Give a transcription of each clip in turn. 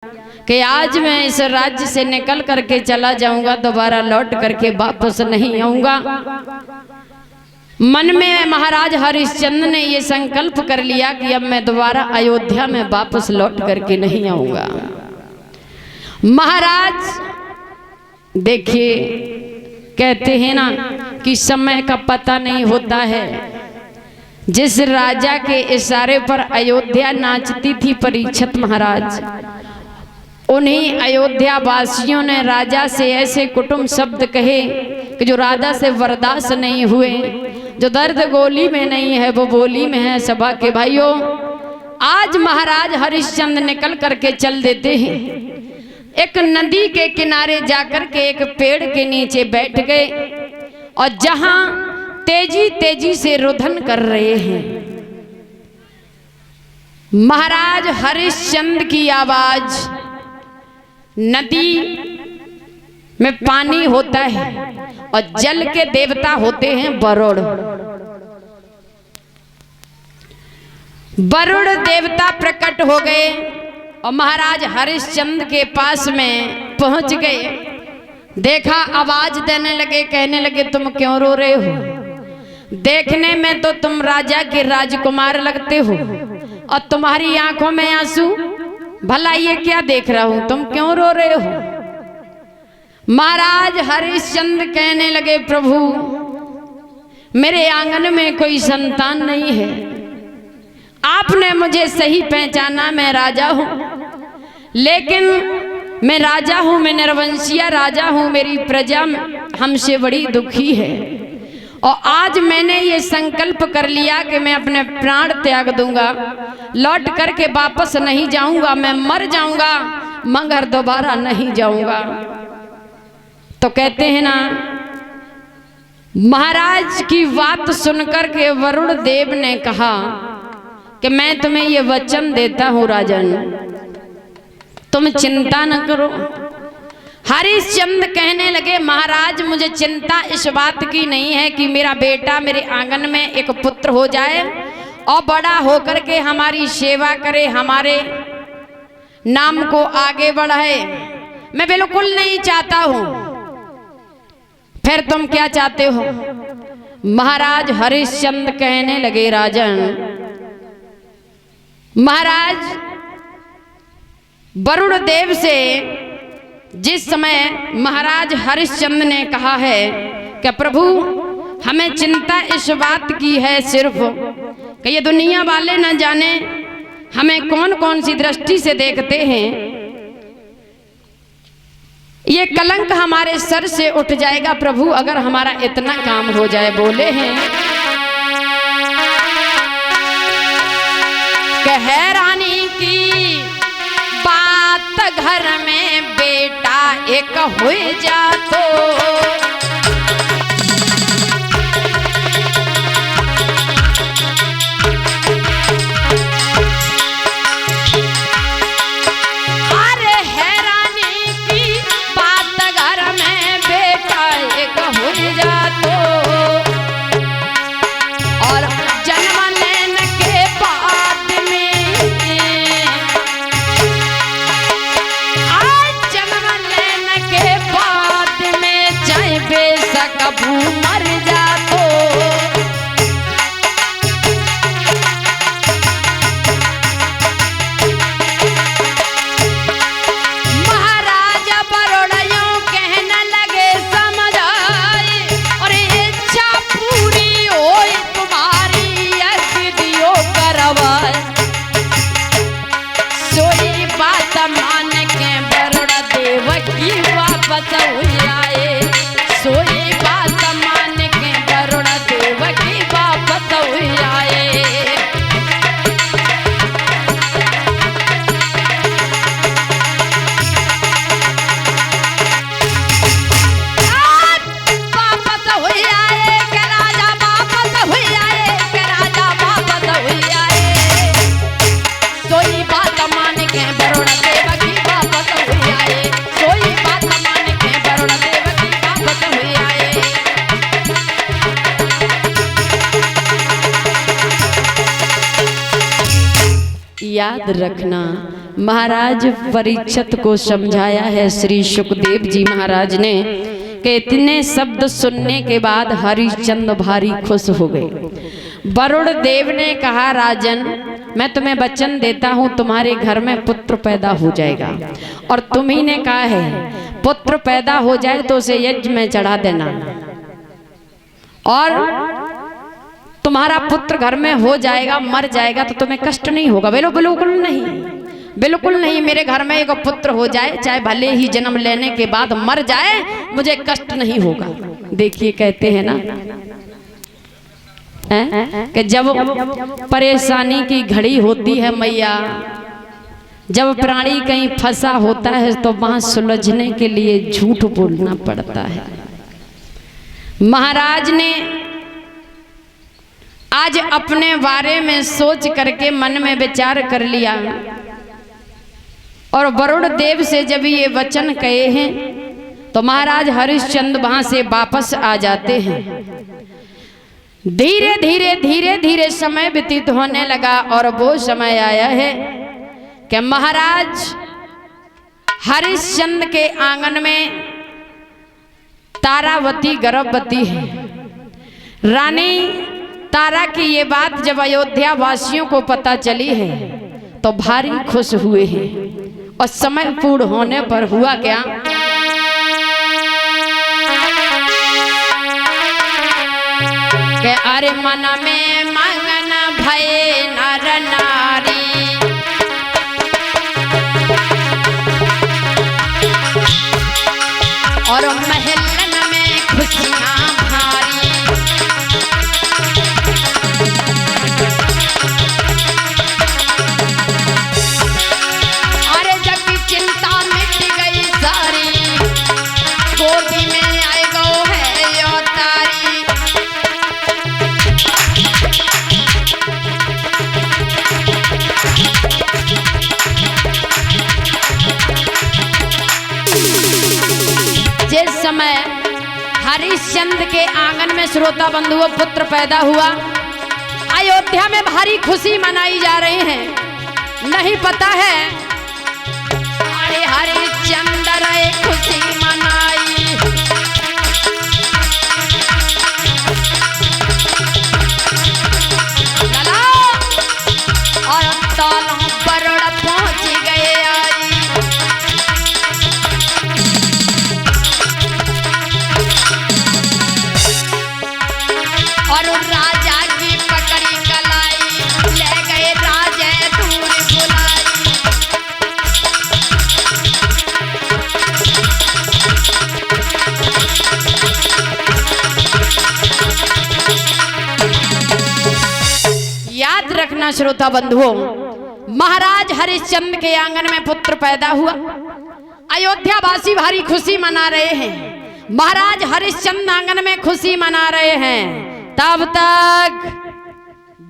कि आज मैं इस राज्य से निकल करके चला जाऊंगा, दोबारा लौट करके वापस नहीं आऊंगा। मन में महाराज हरिश्चंद्र ने ये संकल्प कर लिया कि अब मैं दोबारा अयोध्या में वापस लौट करके नहीं आऊंगा। महाराज देखिए, कहते हैं ना कि समय का पता नहीं होता है। जिस राजा के इशारे पर अयोध्या नाचती थी परीक्षित महाराज, उन्हीं अयोध्या वासियों ने राजा से ऐसे कुटुंब शब्द कहे कि जो राजा से बर्दाश्त नहीं हुए। जो दर्द गोली में नहीं है वो बोली में है। सभा के भाइयों, आज महाराज हरिश्चंद्र निकल करके चल देते हैं। एक नदी के किनारे जाकर के एक पेड़ के नीचे बैठ गए और जहां तेजी तेजी से रुदन कर रहे हैं, महाराज हरिश्चंद्र की आवाज, नदी में पानी होता है और जल के देवता होते हैं वरुण। वरुण देवता प्रकट हो गए और महाराज हरिश्चंद्र के पास में पहुंच गए। देखा, आवाज देने लगे, कहने लगे तुम क्यों रो रहे हो? देखने में तो तुम राजा के राजकुमार लगते हो और तुम्हारी आंखों में आंसू, भला ये क्या देख रहा हूं, तुम क्यों रो रहे हो? महाराज हरिश्चंद्र कहने लगे, प्रभु मेरे आंगन में कोई संतान नहीं है। आपने मुझे सही पहचाना, मैं राजा हूं, लेकिन मैं राजा हूं, मैं नरवंशिया राजा हूं, मेरी प्रजा हमसे बड़ी दुखी है और आज मैंने ये संकल्प कर लिया कि मैं अपने प्राण त्याग दूंगा, लौट करके वापस नहीं जाऊंगा, मैं मर जाऊंगा मगर दोबारा नहीं जाऊंगा। तो कहते हैं ना, महाराज की बात सुनकर के वरुण देव ने कहा कि मैं तुम्हें ये वचन देता हूं राजन, तुम चिंता न करो। हरिश्चंद्र कहने लगे, महाराज मुझे चिंता इस बात की नहीं है कि मेरा बेटा मेरे आंगन में एक पुत्र हो जाए और बड़ा होकर के हमारी सेवा करे, हमारे नाम को आगे बढ़ाए, मैं बिल्कुल नहीं चाहता हूं। फिर तुम क्या चाहते हो? महाराज हरिश्चंद्र कहने लगे, राजन, महाराज वरुण देव से जिस समय महाराज हरिश्चंद्र ने कहा है कि प्रभु हमें चिंता इस बात की है सिर्फ कि ये दुनिया वाले न जाने हमें कौन कौन सी दृष्टि से देखते हैं, ये कलंक हमारे सर से उठ जाएगा प्रभु अगर हमारा इतना काम हो जाए। बोले हैं कहरानी की बात, घर में बेटा एक हो जा तो अरे हैरानी की बात, घर में बेटा एक हो जा तो और जन्म लेने के बाद में, आज जन्म लेने के बाद में चाहे बेशक अबू मर जा तो महाराजा बरोड़ियों कहने लगे, समझ आए और इच्छा पूरी होई तुम्हारी, दियो करवाए। सोई बात मान के बरोड़ा देव की वापस हुई आए, सोई बात मान के बरोड़ा देव की वापस हुई आए। वापस हुई आए के राजा, वापस हुई आए के राजा, वापस हुई आए। सोई बात मान के बरोड़ा देव की वापस हुई आए, सोई बात मान के बरोड़ा देव की वापस हुई आए। याद रखना, महाराज परीक्षित को समझाया है श्री सुखदेव जी महाराज ने कि इतने शब्द सुनने के बाद हरिश्चंद्र भारी खुश हो गए। वरुण देव ने कहा, राजन मैं तुम्हें वचन देता हूँ तुम्हारे घर में पुत्र पैदा हो जाएगा, और तुम्ही ने कहा है पुत्र पैदा हो जाए तो उसे यज्ञ में चढ़ा देना, और तुम्हारा पुत्र घर में हो जाएगा, मर जाएगा तो तुम्हें कष्ट नहीं होगा। बिल्कुल नहीं, बिल्कुल नहीं। मेरे घर में एक पुत्र हो जाए, चाहे भले ही जन्म लेने के बाद मर जाए, मुझे कष्ट नहीं होगा। देखिए कहते हैं ना कि जब परेशानी की घड़ी होती है मैया, जब प्राणी कहीं फंसा होता है तो वहां सुलझने के लिए झूठ बोलना पड़ता है। महाराज ने आज अपने बारे में सोच करके मन में विचार कर लिया, और वरुण देव से जब ये वचन कहे हैं तो महाराज हरिश्चंद्र वहां से वापस आ जाते हैं। धीरे धीरे धीरे धीरे समय व्यतीत होने लगा, और वो समय आया है कि महाराज हरिश्चंद्र के आंगन में तारावती गर्भवती है। रानी तारा की ये बात जब अयोध्या वासियों को पता चली है तो भारी खुश हुए हैं, और समय पूर्ण होने पर हुआ क्या, के अरे मन में मगन भये नर नारी, और महलन में खुशियां भारी। अरे जब की चिंता मिट गई सारी, गोदी में आए गो है यो तारी। जिस समय हरिश्चंद्र के आंगन में श्रोता बंधुओं पुत्र पैदा हुआ, अयोध्या में भारी खुशी मनाई जा रही है। नहीं पता है अरे हरिश्चंद्र एक खुशी मनाई, लला और तालों बरोड़ पहुंच गए आई। और राजा की पकड़ी कलाई, ले गए राजे दूर बुलाई। याद रखना श्रोता बंधुओं, महाराज हरिश्चंद्र के आंगन में पुत्र पैदा हुआ, अयोध्या वासी भारी खुशी मना रहे हैं। महाराज हरिश्चंद्र आंगन में खुशी मना रहे हैं, तब तक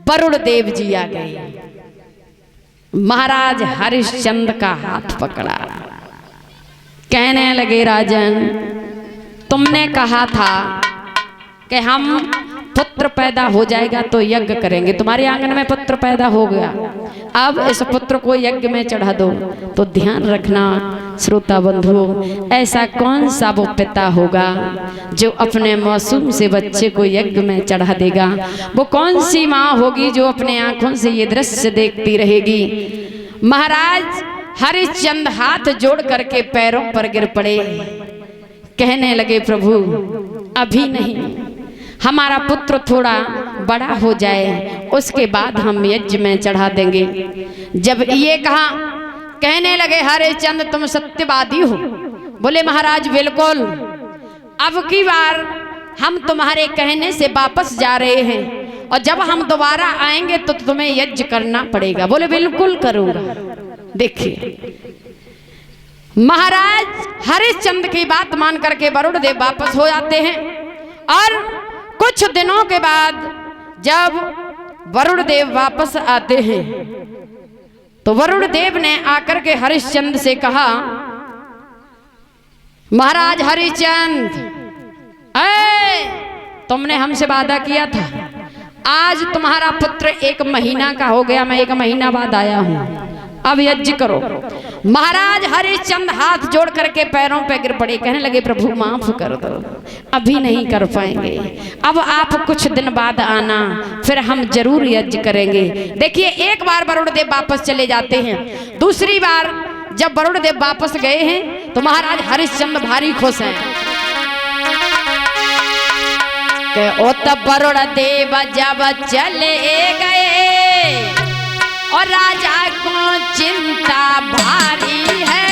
वरुण देव जी आ गए। महाराज हरिश्चंद्र का हाथ पकड़ा, कहने लगे, राजन तुमने कहा था कि हम पुत्र पैदा हो जाएगा तो यज्ञ करेंगे, तुम्हारे आंगन में पुत्र पैदा हो गया, अब इस पुत्र को यज्ञ में चढ़ा दो। तो ध्यान रखना श्रोता बंधुओं, ऐसा कौन सा वो पिता होगा जो अपने मासूम से बच्चे को यज्ञ में चढ़ा देगा? वो कौन सी माँ होगी जो अपने आंखों से ये दृश्य देखती रहेगी? महाराज हरिश्चंद्र हाथ जोड़ करके पैरों पर गिर पड़े, कहने लगे, प्रभु अभी नहीं, हमारा पुत्र थोड़ा बड़ा हो जाए उसके बाद हम यज्ञ में चढ़ा देंगे। जब ये कहा, कहने लगे, हरिश्चंद्र तुम सत्यवादी हो? बोले, महाराज बिल्कुल, अब की बार हम तुम्हारे कहने से वापस जा रहे हैं, और जब हम दोबारा आएंगे तो तुम्हें यज्ञ करना पड़ेगा। बोले, बिल्कुल करूंगा। देखिए महाराज हरिश्चंद्र की बात मान करके वरुण देव वापस हो जाते हैं, और कुछ दिनों के बाद जब वरुण देव वापस आते हैं तो वरुण देव ने आकर के हरिश्चंद्र से कहा, महाराज हरिश्चंद्र, तुमने हमसे वादा किया था, आज तुम्हारा पुत्र 1 महीना का हो गया, मैं 1 महीना बाद आया हूं, अब यज्ञ करो। महाराज हरिश्चंद्र हाथ जोड़ करके पैरों पे गिर पड़े, कहने लगे प्रभु माफ कर दो, अभी नहीं कर पाएंगे, अब आप कुछ दिन बाद आना, फिर हम जरूर यज्ञ करेंगे। देखिए एक बार वरुण देव वापस चले जाते हैं, दूसरी बार जब वरुण देव वापस गए हैं तो महाराज हरिश्चंद्र भारी खुश हैं कि ओ तब वरुण देव जब चले गए और राजा को चिंता भारी है।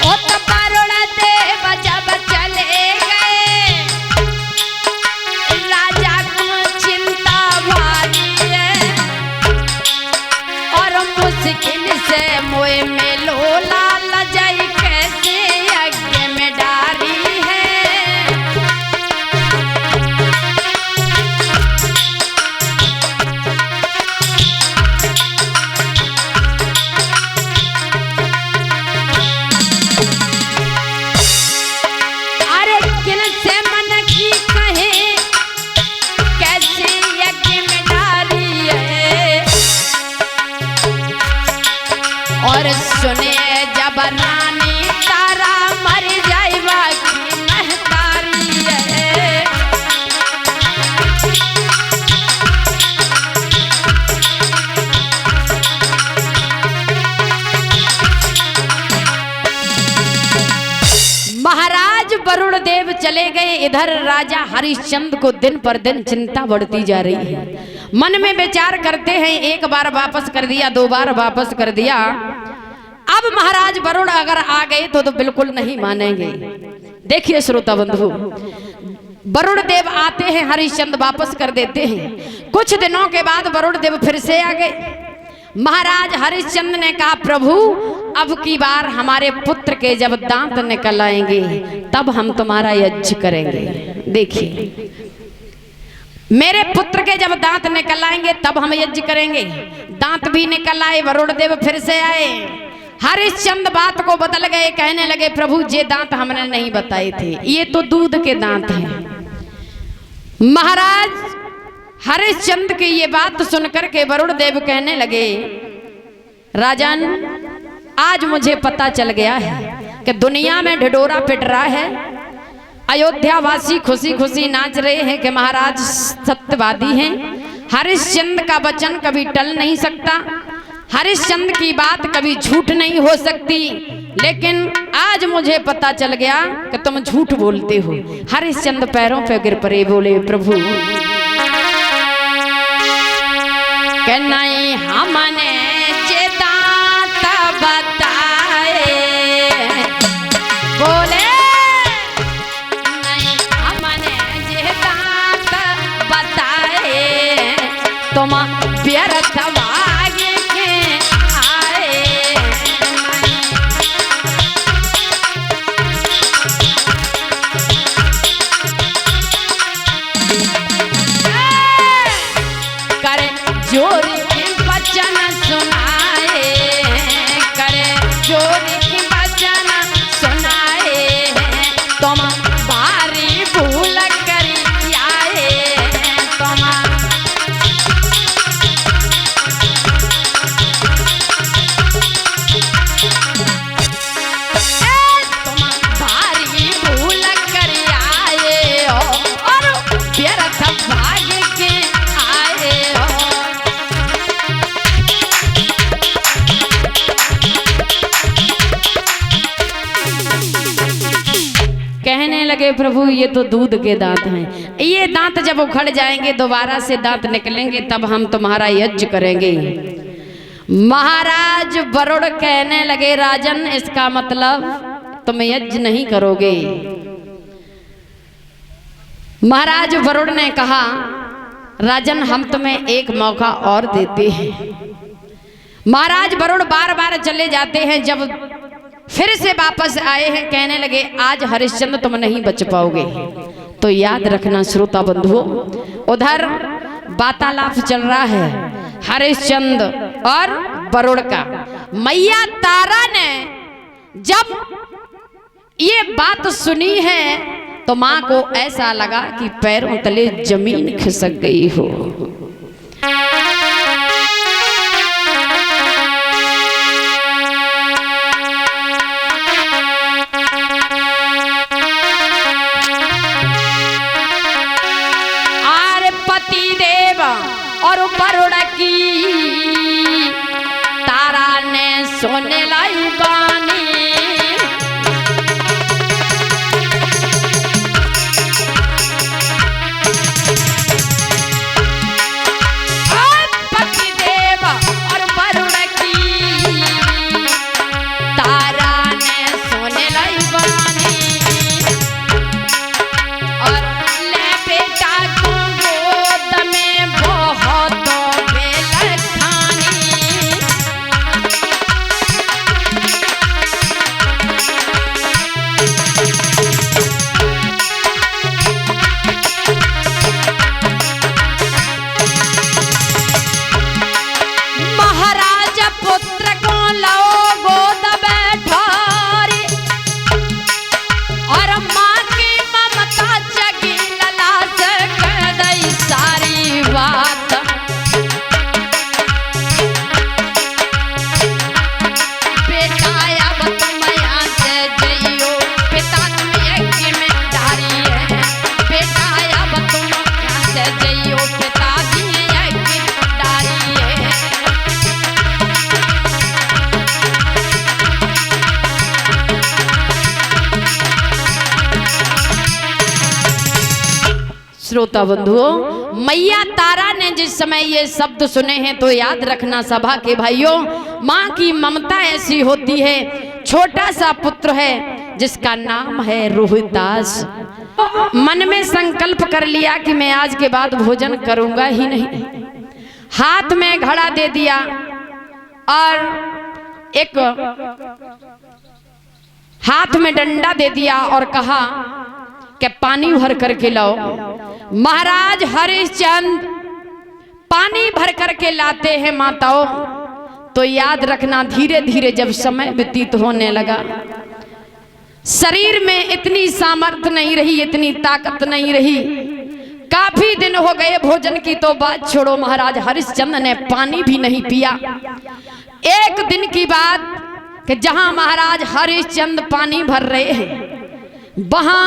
ओ तब वरुण देव जब चले गए राजा को चिंता भारी है और मुश्किल से मोए में लोला लजाई कैसे यज्ञ में डारी है। अरे किन से मन की कहे कैसे यज्ञ में डारी है और सुने जब रानी तारा मर जाएगा की महतारी है। महाराज वरुण देव चले गए, इधर राजा हरिश्चंद्र को दिन पर दिन चिंता बढ़ती जा रही है। मन में विचार करते हैं, एक बार वापस कर दिया, दो बार वापस कर दिया, अब महाराज वरुण अगर आ गए तो बिल्कुल नहीं मानेंगे। देखिए श्रोता बंधु, वरुण देव आते हैं, हरिश्चंद्र वापस कर देते हैं। कुछ दिनों के बाद वरुण देव फिर से आ गए। महाराज हरिश्चंद्र ने कहा प्रभु अब की बार हमारे पुत्र के जब दांत निकल आएंगे तब हम तुम्हारा यज्ञ करेंगे। देखिए मेरे पुत्र के जब दांत निकल आएंगे तब हम यज्ञ करेंगे। दांत भी निकल आए, वरुण देव फिर से आए। हरिश्चंद्र बात को बदल गए, कहने लगे प्रभु ये दांत हमने नहीं बताए थे, ये तो दूध के दांत हैं। महाराज हरिश्चंद्र की ये बात सुनकर के वरुण देव कहने लगे राजन आज मुझे पता चल गया है कि दुनिया में ढिढोरा पिट रहा है, अयोध्या वासी खुशी खुशी नाच रहे हैं कि महाराज सत्यवादी हैं। हरिश्चंद्र का वचन कभी टल नहीं सकता, हरिश्चंद्र की बात कभी झूठ नहीं हो सकती, लेकिन आज मुझे पता चल गया कि तुम झूठ बोलते हो। हरिश्चंद्र पैरों पे गिर पड़े, बोले प्रभु कि नहीं हमने जे दांत बताए, बोले नहीं हमने जे दांत बताए, तुम व्यर्थ भाग के आए। करे जोर के वचन सुनाए, करे जोर के वचन सुनाए, तुम भारी भूल करी आए, तुम भारी भूल करी आए हो और व्यर्थ भाग के आए हो। कहने लगे प्रभु ये तो दूध के दांत हैं, ये दांत जब उखड़ जाएंगे दोबारा से दांत निकलेंगे तब हम तुम्हारा यज्ञ करेंगे। महाराज वरुण कहने लगे राजन इसका मतलब तुम यज्ञ नहीं करोगे। महाराज वरुण ने कहा राजन हम तुम्हें एक मौका और देते हैं। महाराज वरुण बार बार चले जाते हैं, जब फिर से वापस आए हैं कहने लगे आज हरिश्चंद्र तुम नहीं बच पाओगे। तो याद रखना श्रोता बंधुओं, उधर वार्तालाप चल रहा है हरिश्चंद्र और वरुण का। मैया तारा ने जब ये बात सुनी है तो माँ को ऐसा लगा कि पैरों तले जमीन खिसक गई हो। आरे पति देव और वरुण की तारा ने सोने लाई बानी। श्रोता बंधुओं, मैया तारा ने जिस समय ये शब्द सुने हैं तो याद रखना सभा के भाइयों, माँ की ममता ऐसी होती है। छोटा सा पुत्र है जिसका नाम है रोहिदास। मन में संकल्प कर लिया कि मैं आज के बाद भोजन करूंगा ही नहीं। हाथ में घड़ा दे दिया और एक हाथ में डंडा दे दिया और कहा कि पानी भर करके लाओ। महाराज हरिश्चंद्र पानी भर करके लाते हैं माताओं। तो याद रखना धीरे धीरे जब समय व्यतीत होने लगा, शरीर में इतनी सामर्थ्य नहीं रही, इतनी ताकत नहीं रही। काफी दिन हो गए भोजन की तो बात छोड़ो, महाराज हरिश्चंद्र ने पानी भी नहीं पिया। एक दिन की बात कि जहां महाराज हरिश्चंद्र पानी भर रहे हैं, वहां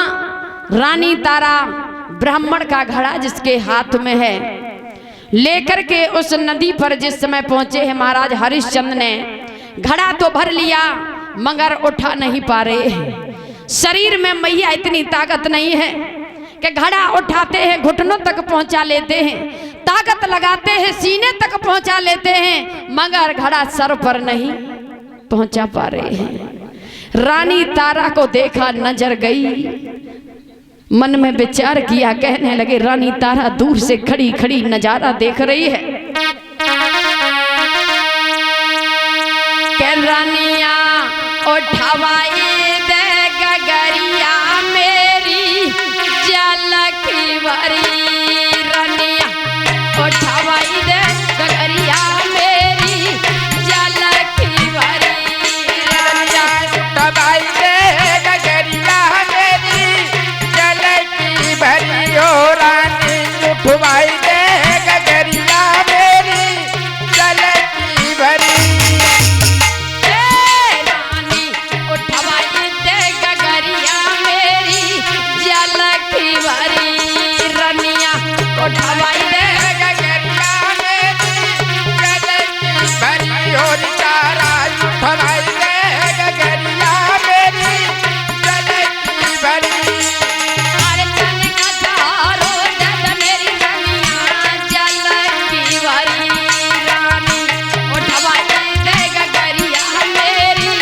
रानी तारा ब्राह्मण का घड़ा जिसके हाथ में है लेकर के उस नदी पर जिस समय पहुंचे हैं महाराज हरिश्चंद्र ने घड़ा तो भर लिया मगर उठा नहीं पा रहे हैं। शरीर में मैया इतनी ताकत नहीं है कि घड़ा उठाते हैं घुटनों तक पहुंचा लेते हैं, ताकत लगाते हैं सीने तक पहुंचा लेते हैं, मगर घड़ा सर पर नहीं पहुंचा पा रहे हैं। रानी तारा को देखा, नजर गई, मन में विचार किया, कहने लगे रानी तारा दूर से खड़ी खड़ी नजारा देख रही है कि रानिया उठवाई दे गगरिया मेरी जलकी भरी। रानिया उठवाई दे गगरिया मेरी जलकी भरी। रानिया उठवाई दे गगरिया मेरी जलकी भरी। ओ रानी उठवाई दे गगरिया मेरी जलकी भरी। रानी उठवाई दे गगरिया मेरी जलकी भरी। रानिया उठवाई दे गगरिया मेरी जलकी भरी। ओ तारा उठवाई दे गगरिया मेरी जलकी भरी। अरे चन का चारो जद मेरी रानिया जलकी भरी। रानी उठवाई दे गगरिया मेरी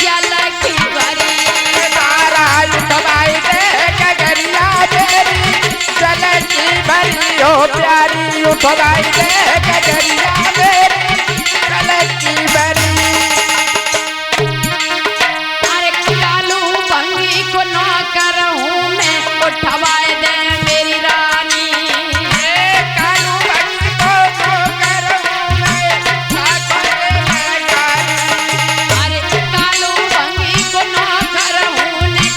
जलकी भरी। तारा उठवाई दे गगरिया मेरी जलकी भरी। ओ प्यारी उठवाई दे गगरिया मेरी जलकी भरी। अरे कालू बंगी को नौकर हूँ मैं, उठवाए दे मेरी रानी। कालू बंगी को नौकर हूँ मैं, ठाकुर मैं गानी। अरे कालू बंगी को नौकर हूँ ने,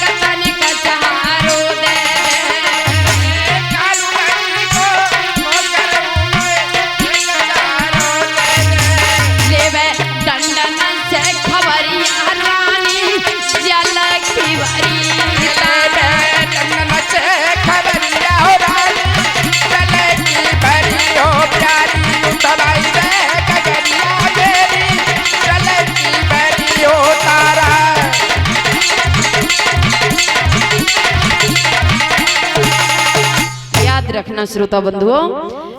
रखना श्रोता बंधुओं,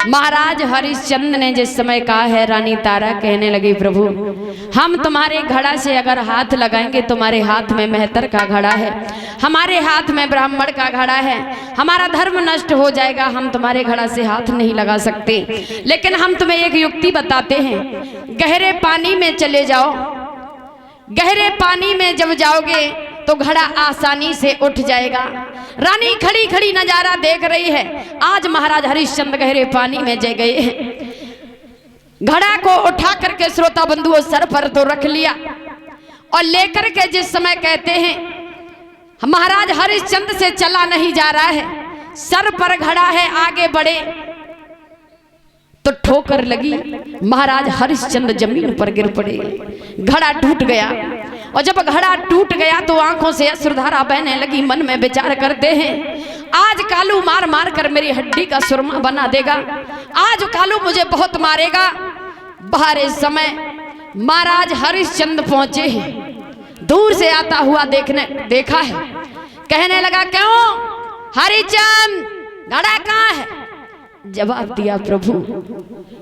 महाराज हरिश्चंद्र ने जिस समय कहा है, रानी तारा कहने लगी प्रभु हम तुम्हारे घड़ा से अगर हाथ लगाएंगे, तुम्हारे हाथ में मेहतर का घड़ा है, हमारे हाथ में ब्राह्मण का घड़ा है, हमारा धर्म नष्ट हो जाएगा, हम तुम्हारे घड़ा से हाथ नहीं लगा सकते। लेकिन हम तुम्हें एक युक्ति बताते हैं, गहरे पानी में चले जाओ, गहरे पानी में जब जाओगे तो घड़ा आसानी से उठ जाएगा। रानी खड़ी खड़ी नजारा देख रही है। आज महाराज हरिश्चंद्र गहरे पानी में जा गए हैं, घड़ा को उठा करके श्रोता बंधुओं सर पर तो रख लिया और लेकर के जिस समय कहते हैं महाराज हरिश्चंद्र से चला नहीं जा रहा है, सर पर घड़ा है, आगे बढ़े तो ठोकर लगी, महाराज हरिश्चंद्र जमीन पर गिर पड़े, घड़ा टूट गया। और जब घड़ा टूट गया तो आंखों से अश्रुधारा बहने लगी। मन में विचार करते हैं आज कालू मार मार कर मेरी हड्डी का सुरमा बना देगा, आज कालू मुझे बहुत मारेगा। बाहर इस समय महाराज हरिश्चंद्र पहुंचे हैं, दूर से आता हुआ देखा है, कहने लगा क्यों हरिश्चंद्र घड़ा कहाँ है? जवाब दिया प्रभु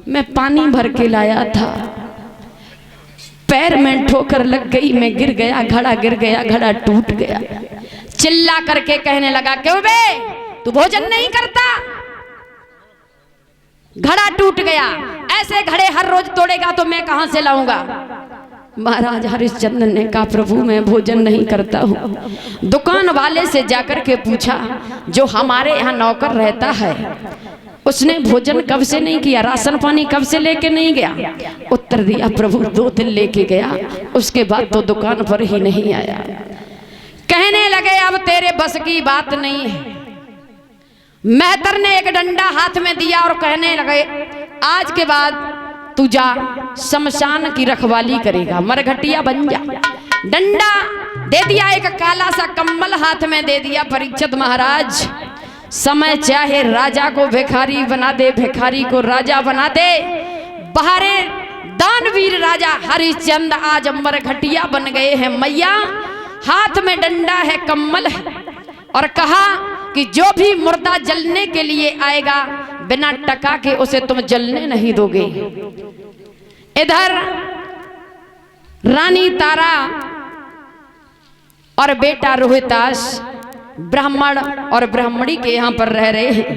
मैं पानी भर के लाया था, पैर में ठोकर लग गई, मैं गिर गया, घड़ा गिर गया, घड़ा टूट गया। चिल्ला करके कहने लगा क्यों बे तू भोजन नहीं करता? घड़ा टूट गया, ऐसे घड़े हर रोज तोड़ेगा तो मैं कहां से लाऊंगा? महाराज हरिश्चंद्र ने कहा प्रभु मैं भोजन नहीं करता हूं। दुकान वाले से जाकर के पूछा, जो हमारे यहाँ नौकर रहता है उसने भोजन कब से नहीं किया, राशन पानी कब से लेके नहीं गया? उत्तर दिया प्रभु 2 दिन लेके गया, उसके बाद तो दुकान पर ही नहीं आया। कहने लगे अब तेरे बस की बात नहीं है। मेहतर ने एक डंडा हाथ में दिया और कहने लगे आज के बाद तू जा शमशान की रखवाली करेगा, मरघटिया बन जा। डंडा दे दिया, एक काला सा कम्बल हाथ में दे दिया। परीक्षित महाराज समय चाहे राजा को भिखारी बना दे, भिखारी को राजा बना दे। बाहरे दानवीर राजा हरिश्चंद्र आज मरघटिया बन गए हैं। मैया हाथ में डंडा है, कम्बल है, और कहा कि जो भी मुर्दा जलने के लिए आएगा बिना टका के उसे तुम जलने नहीं दोगे। इधर रानी तारा और बेटा रोहितास ब्राह्मण और ब्राह्मणी के यहाँ पर रह रहे हैं।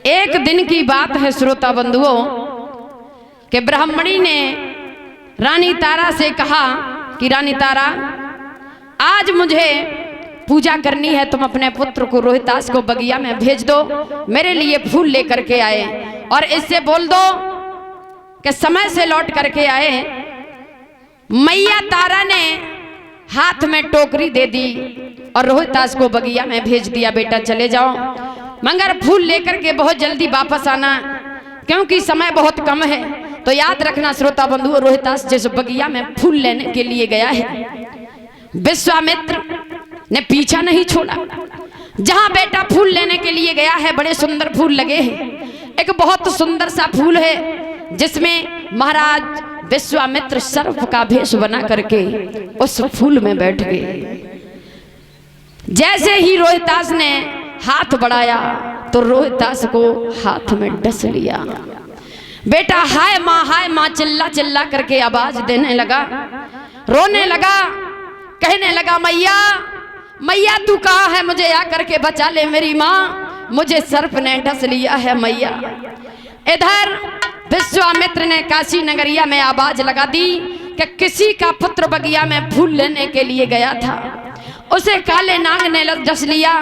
एक दिन की बात है श्रोता बंधुओं कि ब्राह्मणी ने रानी तारा से कहा कि रानी तारा आज मुझे पूजा करनी है, तुम अपने पुत्र को रोहितास को बगिया में भेज दो, मेरे लिए फूल लेकर के आए और इससे बोल दो कि समय से लौट करके आए। मैया तारा ने हाथ में टोकरी दे दी और रोहितास को बगिया में भेज दिया, बेटा चले जाओ मगर फूल लेकर के बहुत जल्दी वापस आना क्योंकि समय बहुत कम है। तो याद रखना श्रोता बंधु, रोहितास जिस बगिया में फूल लेने के लिए गया है विश्वामित्र ने पीछा नहीं छोड़ा। जहां बेटा फूल लेने के लिए गया है बड़े सुंदर फूल लगे हैं। एक बहुत सुंदर सा फूल है जिसमें महाराज विश्वामित्र सर्प का भेष बना करके उस फूल में बैठ गए। जैसे ही रोहितास ने हाथ बढ़ाया तो रोहितास को हाथ में डस लिया। बेटा हाय माँ चिल्ला चिल्ला करके आवाज देने लगा, रोने लगा, कहने लगा मैया मैया तू कहाँ है, मुझे आकर के बचा ले मेरी माँ, मुझे सर्प ने डस लिया है मैया। इधर विश्वामित्र ने काशी नगरिया में आवाज लगा दी कि किसी का पुत्र बगिया में फूल लेने के लिए गया था, उसे काले नाग ने डस लिया।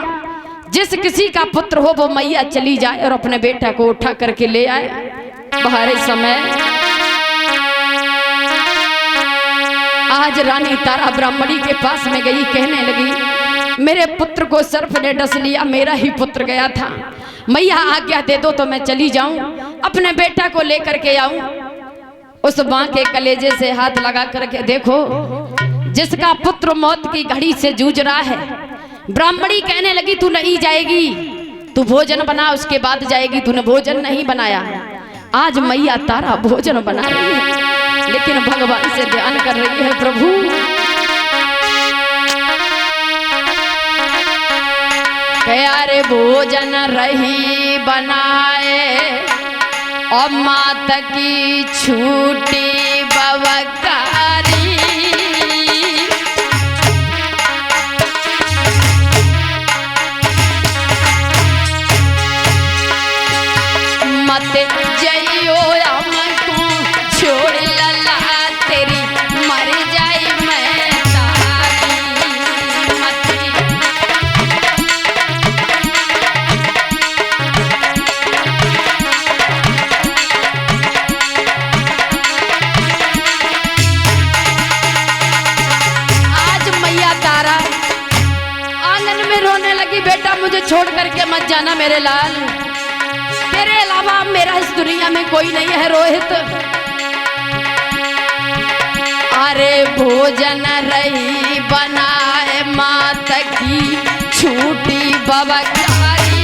जिस किसी का पुत्र हो वो मैया चली जाए और अपने बेटा को उठा करके ले आए। बाहर समय आज रानी तारा ब्राह्मणी के पास में गई, कहने लगी मेरे पुत्र को सर्प ने डस लिया, मेरा ही पुत्र गया था, मैया आज्ञा दे दो तो मैं चली जाऊं, अपने बेटा को लेकर के आऊं। उस मां के कलेजे से हाथ लगा करके देखो, जिसका पुत्र मौत की घड़ी से जूझ रहा है। ब्राह्मणी कहने लगी तू नहीं जाएगी, तू भोजन बना उसके बाद जाएगी, तूने भोजन नहीं बनाया। आज मैया तारा भोजन बना रही है लेकिन भगवान से ध्यान कर रही है, प्रभु यारे भोजन रही बनाए और मात की छूटी बवकारी। मत जइयो हमको छोड़ लला तेरी मर जाई मैं तारी। मत बेटा मुझे छोड़ करके मत जाना मेरे लाल, तेरे अलावा मेरा इस दुनिया में कोई नहीं है रोहित। अरे भोजन रही बनाए मात की छूटी बवकारी।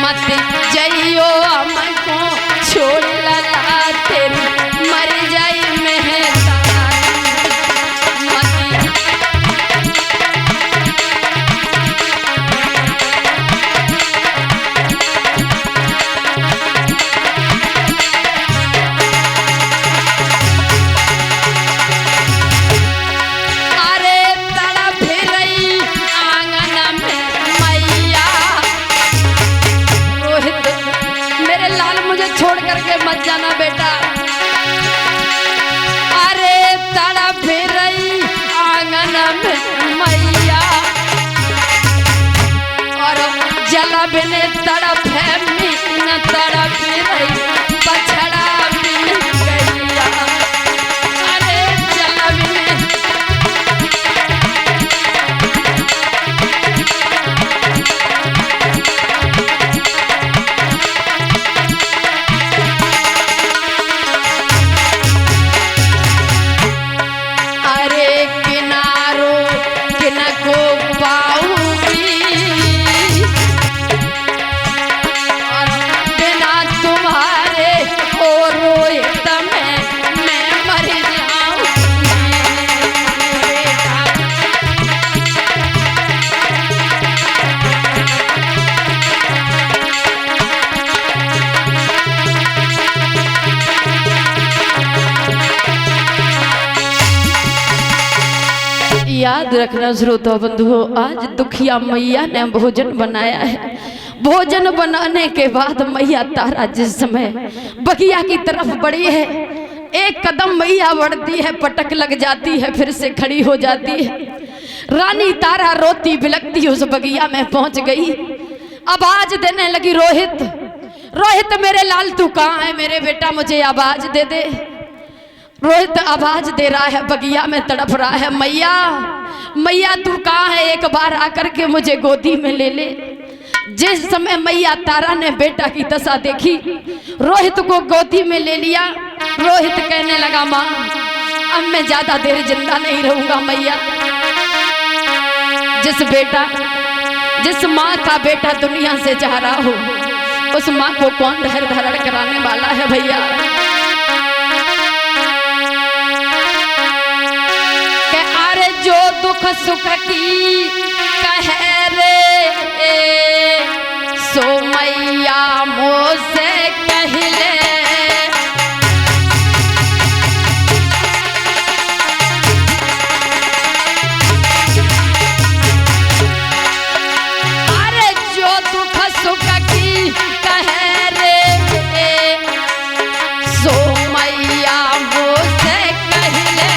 मत जइयो हमको छोड़ लला तेरी मर जाई मैं छोड़ करके मत जाना बेटा। अरे तड़प रही आंगन में मैया और जला बिन तड़प है मीन तड़प रही पछड़ा बिन गैया। अरे जला बिन याद रखना श्रोता बंधुओं, आज दुखिया मैया ने भोजन बनाया है। भोजन बनाने के बाद मैया तारा जिस समय बगिया की तरफ बढ़ी है, एक कदम मैया बढ़ती है, पटक लग जाती है, फिर से खड़ी हो जाती है। रानी तारा रोती बिलखती उस बगिया में पहुंच गई। आवाज देने लगी, रोहित रोहित मेरे लाल तू कहाँ है? मेरे बेटा मुझे आवाज दे दे। रोहित आवाज दे रहा है, बगिया में तड़प रहा है, मैया मैया तू कहाँ है? एक बार आकर के मुझे गोदी में ले ले। जिस समय मैया तारा ने बेटा की दशा देखी, रोहित को गोदी में ले लिया। रोहित कहने लगा, माँ अब मैं ज्यादा देर जिंदा नहीं रहूंगा मैया। जिस माँ का बेटा दुनिया से जा रहा हो, उस माँ को कौन धैर्य धारण कराने वाला है भैया। जो दुख सुख की कहे रे सो मैया मोसे कह ले। अरे जो दुख सुख की कहे रे सो मैया मोसे कह ले।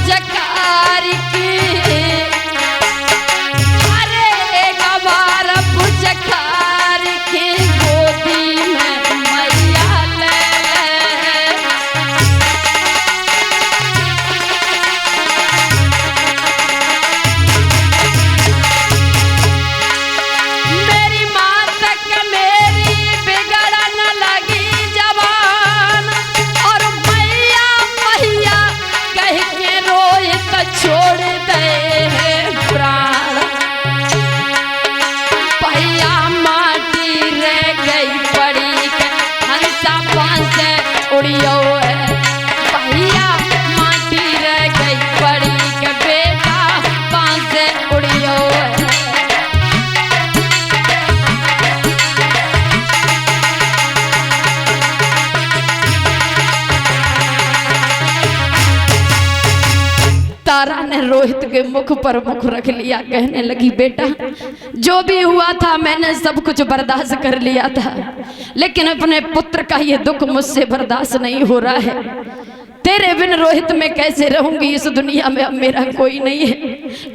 जग तारा ने रोहित के मुख पर मुख रख लिया, कहने लगी बेटा जो भी हुआ था मैंने सब कुछ बर्दाश्त कर लिया था, लेकिन अपने पुत्र का ये दुख मुझसे बर्दाश्त नहीं हो रहा है। तेरे बिन रोहित मैं कैसे रहूंगी, इस दुनिया में अब मेरा कोई नहीं है।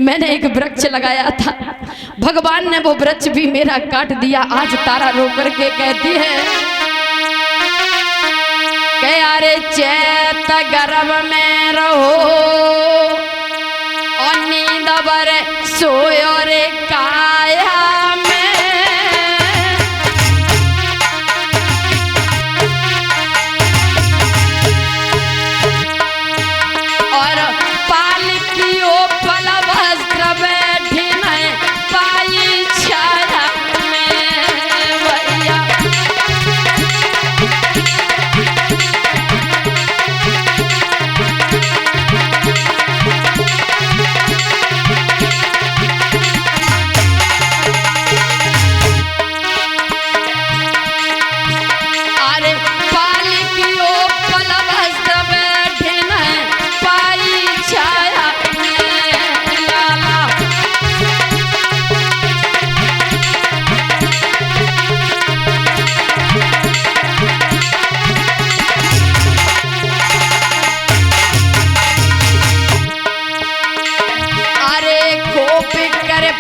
मैंने एक वृक्ष लगाया था, भगवान ने वो वृक्ष भी मेरा काट दिया। आज तारा रो करके कहती है कि अरे चैत गर्भ में रहो और नींद बर सोयो रे काया में, और पालकियो पल वस्त्र बैठी नहीं पाई छाया में भैया।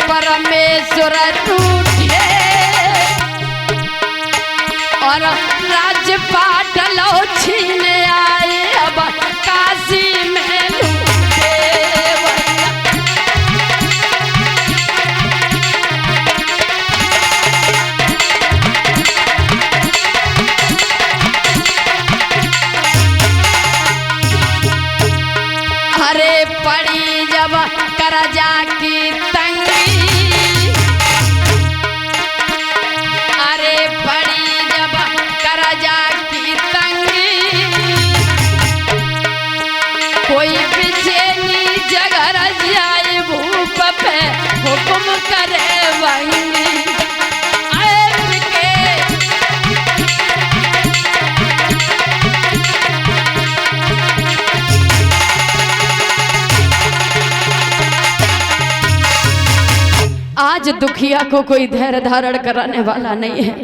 परमेश्वर रूठे और राजपाट लो छीने आए, अब काशी में लूटे। अरे पड़ी जब करजा की तंगी, कोई बेचैनी जगह जाए भूप पे हुक्म करे वही के। आज दुखिया को कोई धैर्य धारण कराने वाला नहीं है।